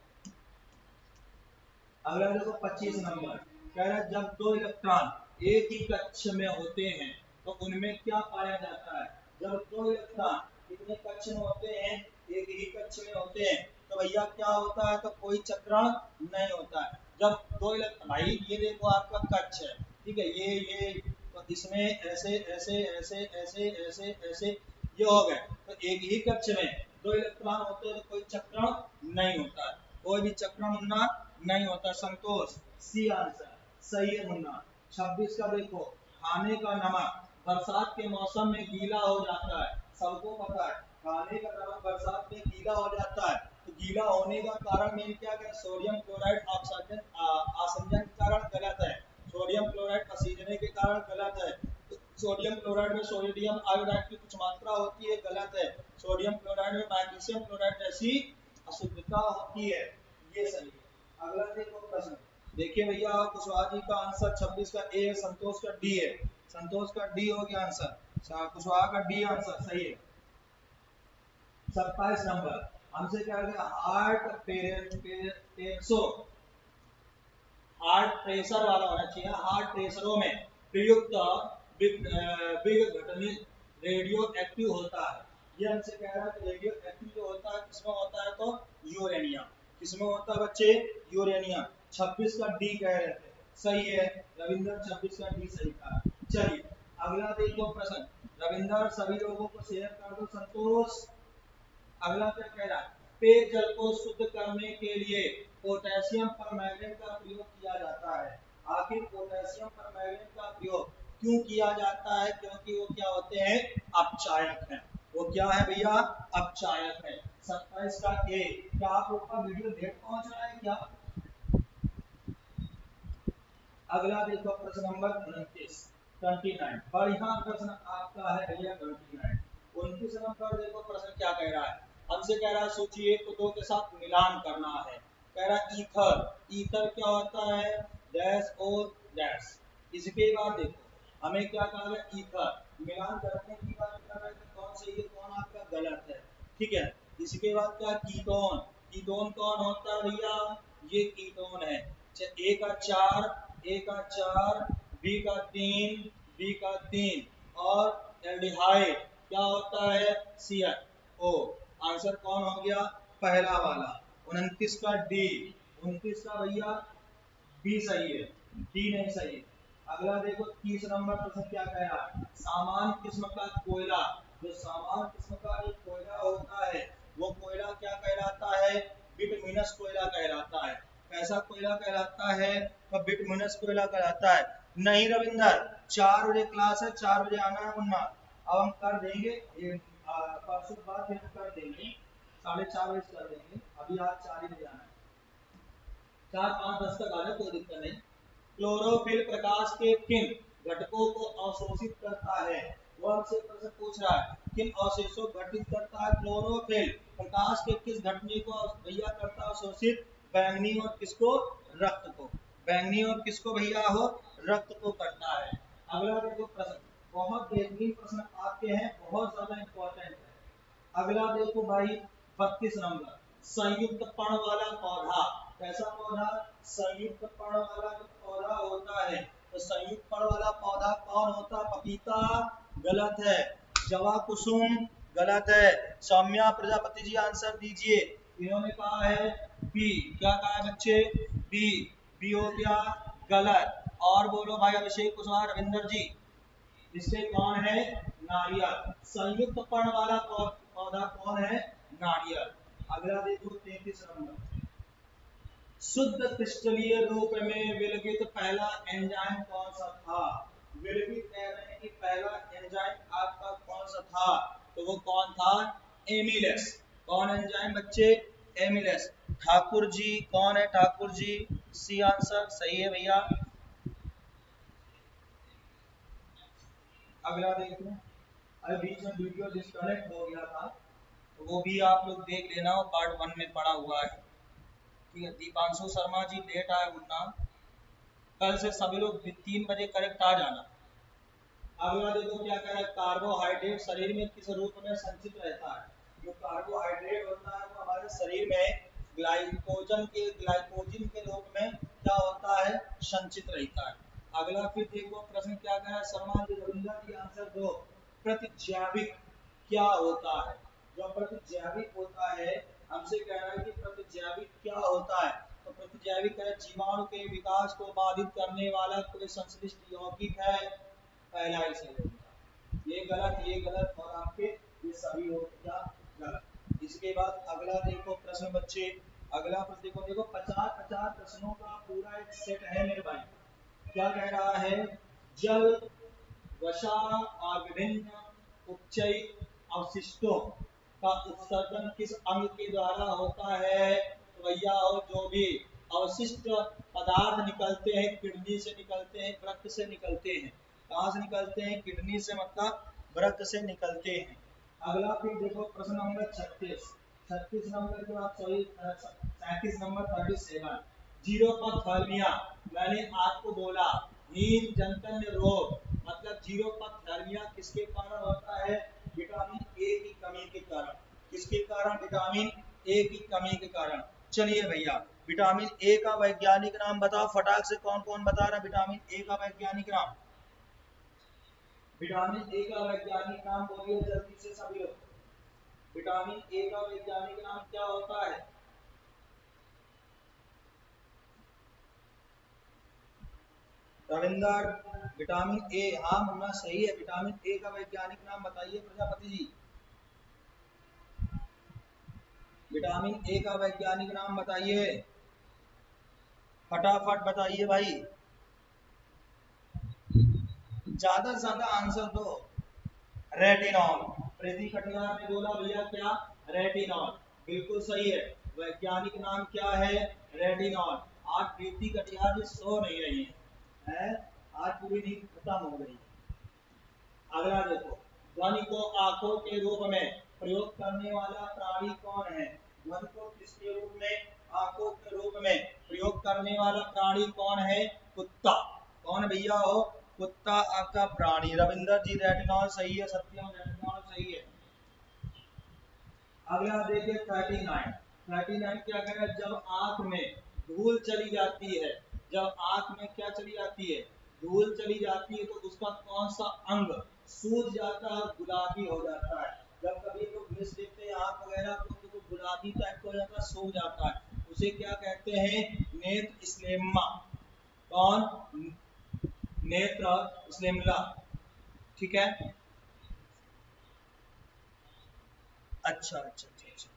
अगला देखो 25 नंबर कह रहा है जब दो इलेक्ट्रॉन एक ही कक्ष में होते हैं तो उनमें क्या पाया जाता है। जब दो इलेक्ट्रॉन कितने कक्ष में होते हैं, एक ही कक्ष में होते हैं, तो भैया क्या होता है, तो कोई चक्रण नहीं होता है। जब दो इलेक्ट्रॉन, भाई ये देखो आपका कक्ष है, ठीक है, ये तो इसमें ऐसे ऐसे ऐसे ऐसे ऐसे ऐसे ये हो गए, तो एक ही कक्ष में दो इलेक्ट्रॉन होते हैं तो कोई चक्रण नहीं होता है, कोई भी चक्रण मुन्ना नहीं होता। संतोष सी आंसर सही है मुन्ना। 26 का देखो, खाने का नमक बरसात के मौसम में गीला हो जाता है, सबको पता है खाने का नमक बरसात में गीला हो जाता है। तो गीला होने का कारण मेन क्या है, सोडियम क्लोराइड ऑक्सीजन आसंजन के कारण गलत है, सोडियम क्लोराइड असीजने के कारण गलत है। तो सोडियम क्लोराइड में सोडियम आयोडाइड की कुछ मात्रा होती है, गलत है। सोडियम क्लोराइड में मैग्नीशियम क्लोराइड जैसी अशुद्धता होती है, ये सही है। अगला देखो प्रश्न, देखिए भैया कुशवाहा जी का आंसर 26 का ए है, संतोष का डी है। संतोष का डी हो गया आंसर, कुशवाहा का डी आंसर सही है। 27 नंबर हमसे क्या है, हार्ट प्रेशर वाला होना चाहिए। हार्ट प्रेशरों में प्रयुक्त विघटनी रेडियो एक्टिव होता है। ये हमसे कह रहा है कि रेडियो एक्टिव जो होता है किसमें होता है, तो यूरेनियम। किसमें होता है बच्चे, यूरेनियम। 26 का डी कह रहे थे, सही है रविंदर, 26 का डी सही था। चलिए अगला देखो प्रश्न, रविंदर सभी लोगों को शेयर कर दो, संतोष। अगला क्या कह रहा है, पेयजल को शुद्ध करने के लिए पोटेशियम परमैंगनेट का प्रयोग किया जाता है। आखिर पोटेशियम परमैंगनेट का प्रयोग क्यों किया जाता है, क्योंकि वो क्या होते हैं, अपचायक हैं। वो क्या है भैया, अपचायक है। 27 का ए। क्या आप लोग का वीडियो लेट पहुंच रहा है क्या? अगला देखो प्रश्न नंबर 29 बढ़िया प्रश्न आपका है भैया 29। 29 नंबर देखो प्रश्न क्या कह रहा है, हमसे कह रहा है सोचिए को दो के साथ मिलान करना है। कह रहा है ईथर। ईथर क्या होता है, डैश और डैश। इसके बाद देखो हमें क्या कहा है, ईथर मिलान करने की बात कर रहे हैं, कौन सही है कौन आपका गलत है, ठीक है। इसके बाद क्या, कीटोन। कीटोन कौन होता है भैया, ये कीटोन है। ए का 4, ए का 4, बी का 3, बी का 3 और एल्डिहाइड क्या होता है, CH O। आंसर कौन हो गया, पहला वाला। 29 का डी। 29 का भैया बी सही है, डी नहीं सही है। अगला देखो 30 नंबर प्रश्न क्या कह रहा है, सामान्य किस्म का कोयला। जो सामान्य किस्म का जो कोयला होता है वो कोयला क्या कहलाता है, बिटुमिनस कोयला कहलाता है। कैसा कोयला कहलाता है, तो बिटुमिनस कोयला कहलाता है। नहीं रविंदर, 4 बजे क्लास है, 4 बजे आना है मुन्ना। अब हम कर देंगे ये परसों बाद फिर कर देंगे, 4:30 बजे कर देंगे। अभी आज 4 बजे आना है, 4, 5, 10 तक आ जाए, कोई दिक्कत नहीं। क्लोरोफिल प्रकाश के किन घटकों को अवशोषित करता है, वो हमसे प्रश्न पूछ रहा है, किन अवशेषों को घटित करता है क्लोरोफिल प्रकाश के किस घटने को भैया करता है अवशोषित, बैंगनी और किसको, रक्त को। बैंगनी और किसको भैया हो, रक्त को करता है। अगला देखो प्रश्न, बहुत बेहतरीन प्रश्न आपके हैं, बहुत ज्यादा इंपॉर्टेंट है। अगला देखो भाई 32 नंबर, संयुक्त पर्ण वाला पौधा। कैसा पौधा, संयुक्त पर्ण वाला जो पौधा होता है, तो संयुक्त पर्ण वाला पौधा कौन होता है, पपीता गलत है, जवा कुसुम गलत है। सौम्या प्रजापति जी आंसर दीजिए। इन्होंने कहा है बी। क्या कहा है बच्चे, बी। बी हो गया गलत। और बोलो भाई अभिषेक कुशवाहा, रविंदर जी, इससे कौन है, नारियल। संयुक्त पर्ण वाला पौधा कौन है, नारियल। अगला देखो 33 नंबर, शुद्ध क्रिस्टलीय रूप में विलगित पहला एंजाइम कौन सा था। विलगित कह रहे हैं कि पहला एंजाइम आपका कौन सा था, तो वो कौन था, एमिलेस। कौन एंजाइम बच्चे, एमिलेस। ठाकुर जी कौन है, ठाकुर जी, सी आंसर सही है भैया। अगला देखो, अभी बीच में वीडियो डिस्कनेक्ट हो गया था, तो वो भी आप लोग देख लेना, पार्ट 1 में पड़ा हुआ है, ठीक है। दीपांशु शर्मा जी लेट आए मुन्ना, कल से सभी लोग 3 बजे करेक्ट आ जाना। अगला देखो क्या कह रहा है, कार्बोहाइड्रेट शरीर में किस रूप में संचित रहता है। जो कार्बोहाइड्रेट होता है वो हमारे शरीर में ग्लाइकोजन के रूप में क्या होता है, संचित रहता है। अगला फिर देखो प्रश्न क्या कह रहा है, शर्मा जी रविंद्र जी आंसर दो। प्रतिजैविक क्या होता है, जो प्रतिजैविक होता है, हमसे कह रहा है कि प्रतिजैविक क्या होता है, तो प्रतिजैविक है जीवाणु के विकास को बाधित करने वाला कोई संश्लिष्ट यौगिक है। पहला ही सही होगा, ये गलत और आपके ये सभी हो गया गलत। इसके बाद अगला देखो प्रश्न बच्चे, अगला प्रश्न देखो 50 प्रश्नों का पूरा एक सेट है मेरे भाई। क्या कह रहा है, जल वसा और विभिन्न उपचयी अवशिष्टों का उत्सर्जन किस अंग के द्वारा होता है, तो भैया हो जो भी अवशिष्ट पदार्थ निकलते हैं, किडनी से निकलते हैं, वृक्क से निकलते हैं। कहाँ से निकलते हैं, किडनी से, मतलब वृक्क से निकलते हैं। अगला फिर देखो प्रश्न नंबर 36 नंबर के बाद 37 नंबर 37 जीरोपथर्मिया। मैंने आपको बोला हीन जंतन्य रोग, मतलब जीरोपथर्मिया किसके कारण होता है, विटामिन ए की कमी के कारण। किसके कारण? विटामिन ए की कमी के कारण। चलिए भैया, विटामिन ए का वैज्ञानिक नाम बताओ फटाक से, कौन कौन बता रहा है विटामिन ए का वैज्ञानिक नाम? विटामिन ए का वैज्ञानिक नाम बोलिए जल्दी से सभी लोग। विटामिन ए का वैज्ञानिक नाम क्या होता है? रविंदर, विटामिन ए, हाँ मुन्ना सही है, विटामिन ए का वैज्ञानिक नाम बताइए प्रजापति जी। विटामिन ए का वैज्ञानिक नाम बताइए, फटाफट बताइए भाई, ज्यादा से ज्यादा आंसर दो। रेटिनॉल। प्रीति कटियार ने बोला भैया क्या? रेटिनॉल, बिल्कुल सही है। वैज्ञानिक नाम क्या है? रेटिनॉल। आज प्रीति कटियार जी सो नहीं रही है, आज पूरी नींद खत्म हो गई। अगला देखो, ध्वनि को आंखों के रूप में प्रयोग करने वाला प्राणी कौन है? ध्वनि को किसके रूप में? आंखों के रूप में प्रयोग करने वाला प्राणी कौन है? कुत्ता। कौन भैया हो? कुत्ता आपका प्राणी। रविंदर जी रेटिनॉल सही है, सत्यम रेटिनॉल सही है। अगला देखिए 39। 39 क्या कह रहा है? जब आंख में धूल चली जाती है, जब आंख में क्या चली जाती है? धूल चली जाती है, तो उसका कौन सा अंग सूज जाता है, गुलाबी हो जाता है? जब कभी लोग मिस देखते हैं आंख वगैरह तो गुलाबी टाइप हो जाता है, सूज जाता है, उसे क्या कहते हैं? नेत्र स्लेम्मा। कौन? नेत्र स्लेम्ला। ठीक है, अच्छा अच्छा अच्छा अच्छा।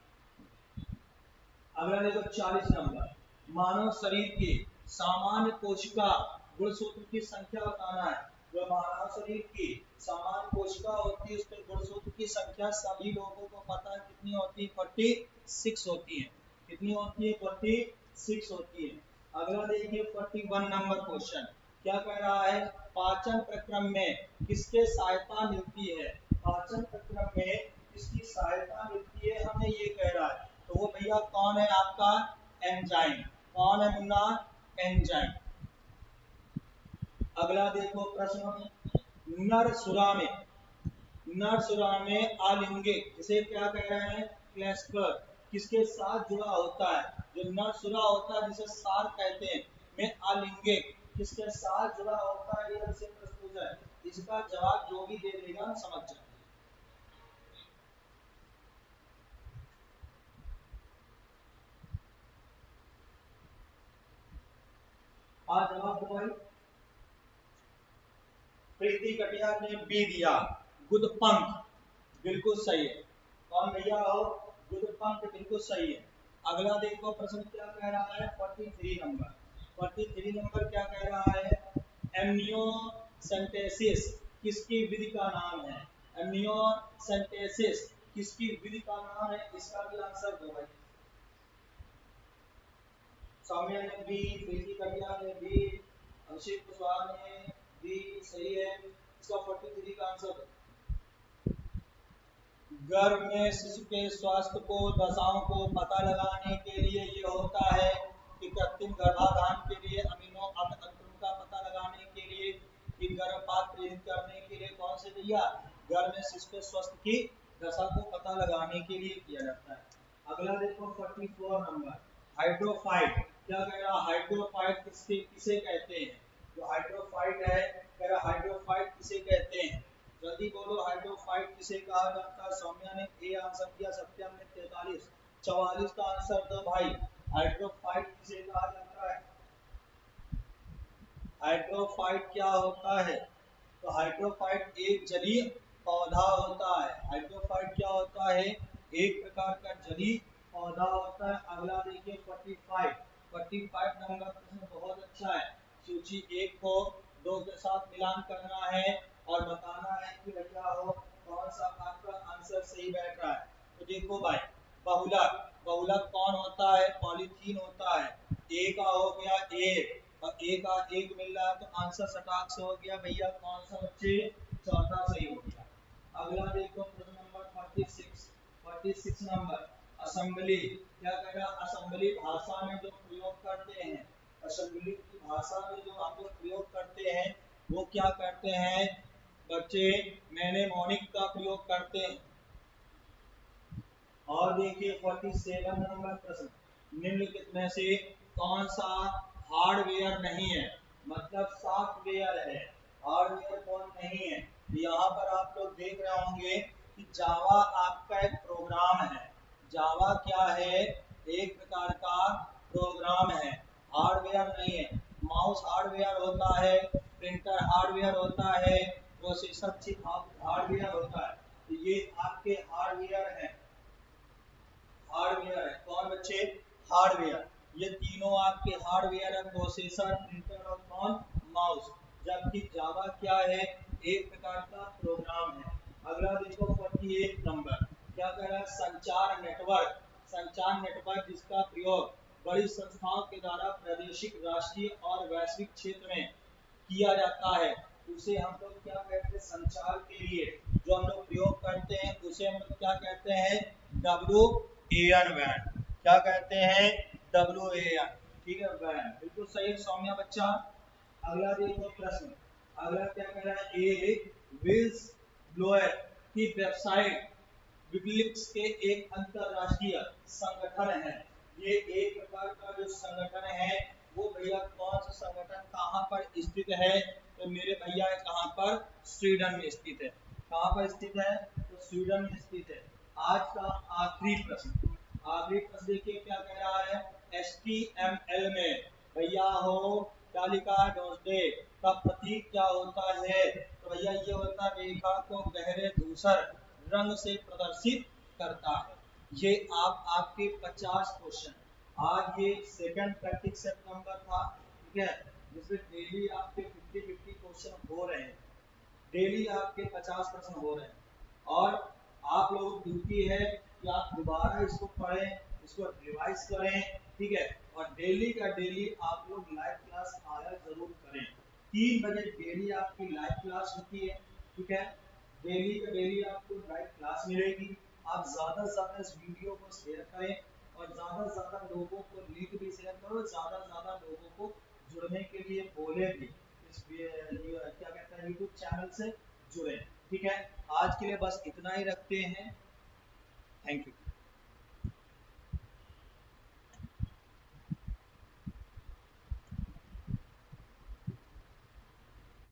अगला देखो 40 नंबर, मानव शरीर की सामान्य कोशिका गुणसूत्र की संख्या बताना है। जो मानव शरीर की सामान्य कोशिका होती है उसके गुणसूत्र की संख्या सभी लोगों को पता है कितनी होती है? 46 होती है। कितनी होती है? 46 होती है। अगला देखिए 41 नंबर क्वेश्चन, क्या कह रहा है? पाचन प्रक्रम में किसके सहायता मिलती है? पाचन प्रक्रम में किसकी सहायता मिलती है हमें, ये कह रहा है। तो वो भैया कौन है आपका? एंजाइम। कौन है मुन्ना? एंजाइम। अगला देखो प्रश्न, नरसुरा में, नरसुरा में आलिंगिक, इसे क्या कह रहे हैं? क्लैस्पर, किसके साथ जुड़ा होता है? जो नरसुरा होता है जिसे सार कहते हैं, में आलिंगिक किसके साथ जुड़ा होता है? ये से प्रश्न पूछा है, इसका जवाब जो भी दे देगा समझ जाए। आज जवाब दो भाई। प्रीति कटियार ने बी दिया, गुदपंख, बिल्कुल सही है। कौन भैया हो? गुदपंख, बिल्कुल सही है। अगला देखो प्रश्न क्या कह रहा है? 43 नंबर, 43 नंबर क्या कह रहा है? एमनियोसेंटेसिस किसकी विधि का नाम है? एमनियोसेंटेसिस किसकी विधि का नाम है? इसका भी आंसर दो भाई। सौम्या ने बी, प्रीति कटियार ने बी, अभिषेक कुशवाहा ने बी, सही है। इसका 43 का आंसर। गर्भ में शिशु के स्वास्थ्य को, दशाओं को पता लगाने के लिए ये होता है कि कृत्रिम गर्भाधान के लिए, अमीनो अम्ल तंत्रों का पता लगाने के लिए, कि गर्भपात प्रेरित करने के लिए कौन से भैया? गर्भ में शिशु के स्वास्थ्य की दशा को पता लगाने के लिए किया जाता है। अगला देखो 44 नंबर, हाइड्रोफाइट, क्या कह रहा? हाइड्रोफाइट किसे कहते हैं? जो हाइड्रोफाइट है, कह रहा हाइड्रोफाइट किसे कहते हैं? जल्दी बोलो, हाइड्रोफाइट किसे कहा जाता है? सौम्या ने ए आंसर दिया, सत्यम ने 43, 44 का आंसर दो भाई। हाइड्रोफाइट किसे कहा जाता है? हाइड्रोफाइट क्या होता है? तो हाइड्रोफाइट एक जलीय पौधा होता है। हाइड्रोफाइट क्या होता है? एक प्रकार का जलीय पौधा होता है। अगला देखिए 45, 45 नंबर प्रश्न बहुत अच्छा है। सूची एक को दो के साथ मिलान करना है और बताना है कि भैया हो कौन सा आपका आंसर सही बैठ रहा है। तो देखो भाई, बहुलक, बहुलक कौन होता है? पॉलीथीन होता है। ए का हो गया एक, और ए का एक मिल रहा है तो आंसर सटाक से हो गया भैया कौन सा बच्चे? चौथा सही हो गया। अगला देखो प्रश्न नंबर 46, 46 नंबर, असेंबली, क्या कह रहा? असेंबली भाषा में जो प्रयोग करते हैं, असेंबली की भाषा में जो आप लोग प्रयोग करते हैं वो क्या करते हैं बच्चे? मैंने मौनिक का प्रयोग करते हैं। और देखिए 47 नंबर प्रश्न, निम्नलिखित में से कौन सा हार्डवेयर नहीं है, मतलब सॉफ्टवेयर है, हार्डवेयर कौन नहीं है। यहाँ पर आप लोग देख रहे होंगे कि जावा आपका एक प्रोग्राम है। जावा क्या है, एक प्रकार का प्रोग्राम है, हार्डवेयर नहीं है। माउस हार्डवेयर होता है, प्रिंटर हार्डवेयर होता है, प्रोसेसर चिप हार्डवेयर होता है। तो ये आपके हार्डवेयर है, हार्डवेयर है। कौन बच्चे, हार्डवेयर। ये तीनों आपके हार्डवेयर है, प्रोसेसर, प्रिंटर और कौन, माउस। जबकि जावा क्या है, एक प्रकार का प्रोग्राम है। अगला देखो 48 नंबर, क्या कह रहा है, संचार नेटवर्क। संचार नेटवर्क जिसका प्रयोग बड़ी संस्थाओं के द्वारा प्रादेशिक, राष्ट्रीय और वैश्विक क्षेत्र में किया जाता है, उसे हम लोग क्या कहते हैं, संचार के लिए जो हम लोग प्रयोग करते हैं उसे हम लोग क्या कहते हैं, WAN वैन। क्या कहते हैं, WAN। ठीक है, वैन बिल्कुल सही है सौम्या बच्चा। अगला देखो प्रश्न, अगला क्या कह रहा है, एक विल्स ब्लोअर की वेबसाइट विकिलीक्स के एक अंतरराष्ट्रीय संगठन है। ये एक प्रकार का जो संगठन है वो भैया कौन सा संगठन कहाँ पर स्थित है, तो मेरे भैया कहाँ पर, स्वीडन में स्थित है। कहाँ पर स्थित है, तो स्वीडन में स्थित है। आज का आखिरी प्रश्न, आखिरी प्रश्न देखिए क्या कह रहा है, HTML में भैया हो क्या लिखा है, डोजडे का प्रतीक क्या होता है, तो भैया ये होता है रेखा को गहरे धूसर रंग से प्रदर्शित करता है। ये आपके 50 क्वेश्चन, आज ये सेकंड प्रैक्टिस सेट नंबर था, ठीक है, जिसमें डेली आपके 50-50 क्वेश्चन हो रहे हैं, डेली आपके 50 प्रश्न हो रहे हैं। और आप लोगों की ड्यूटी है कि आप दोबारा इसको पढ़ें, इसको रिवाइज करें, ठीक है, और डेली का डेली आप लोग लाइव क्लास आया जरूर करें। 3 बजे डेली आपकी लाइव क्लास होती है, ठीक है, डेली का डेली आपको लाइव क्लास मिलेगी। आप ज़्यादा से ज़्यादा इस वीडियो को शेयर करें और ज़्यादा से ज़्यादा लोगों को लिंक भी शेयर करो, ज़्यादा से ज़्यादा लोगों को जुड़ने के लिए बोले भी, इस क्या कहते हैं, यूट्यूब चैनल से जुड़े। ठीक है, आज के लिए बस इतना ही रखते हैं। Thank you.